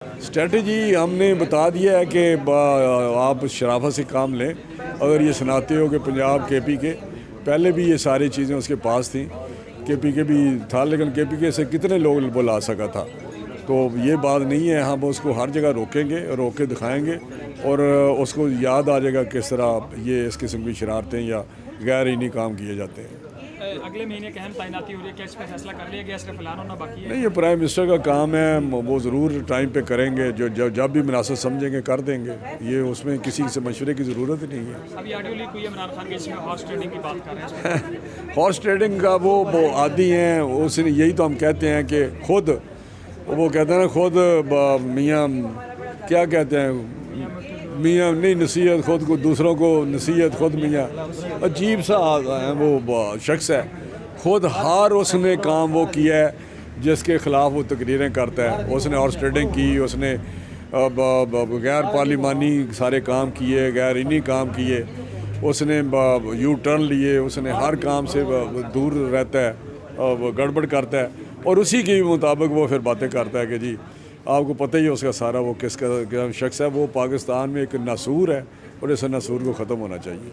Strategy ہم نے بتا دیا ہے کہ آپ شرافت سے کام لیں. اگر یہ سناتے ہو کہ پنجاب کے پی کے پہلے بھی یہ ساری چیزیں اس کے پاس تھیں, کے پی کے بھی تھا, لیکن کے پی کے سے کتنے لوگ بلا سکا تھا. تو یہ بات نہیں ہے, ہم اس کو ہر جگہ روکیں گے, روک کے دکھائیں گے, اور اس کو یاد آ جائے گا کس طرح یہ اس قسم کی شرارتیں یا غیر علمی کام کیے جاتے ہیں. اگلے مہینے کی اہم تعیناتی ہو رہی ہے, کیا اس پہ فیصلہ کر لیا گیا, صرف اعلان ہونا باقی ہے؟ نہیں, یہ پرائم منسٹر کا کام ہے, وہ ضرور ٹائم پہ کریں گے, جب بھی مناسب سمجھیں گے کر دیں گے. یہ اس میں کسی سے مشورے کی ضرورت نہیں ہے. ابھی آڈیو لیک ہوئی ہے عمران خان کے, اس میں ہارس ٹریڈنگ کی بات کر رہے ہیں. ہارس ٹریڈنگ کا وہ عادی ہیں, اس نے یہی تو ہم کہتے ہیں کہ خود وہ کہتے ہیں نا, خود میاں کیا کہتے ہیں, میاں نہیں نصیحت خود کو, دوسروں کو نصیحت خود میاں. عجیب سا ہے وہ شخص ہے, خود ہر اس نے کام وہ کیا ہے جس کے خلاف وہ تقریریں کرتا ہے. اس نے ہارس ٹریڈنگ کی, اس نے غیر پارلیمانی سارے کام کیے, غیر علمی کام کیے, اس نے یو ٹرن لیے, اس نے ہر کام سے دور رہتا ہے, گڑبڑ کرتا ہے, اور اسی کے مطابق وہ پھر باتیں کرتا ہے کہ جی آپ کو پتہ ہی ہے اس کا سارا وہ کس کا شخص ہے. وہ پاکستان میں ایک ناسور ہے, اور اس ناسور کو ختم ہونا چاہیے.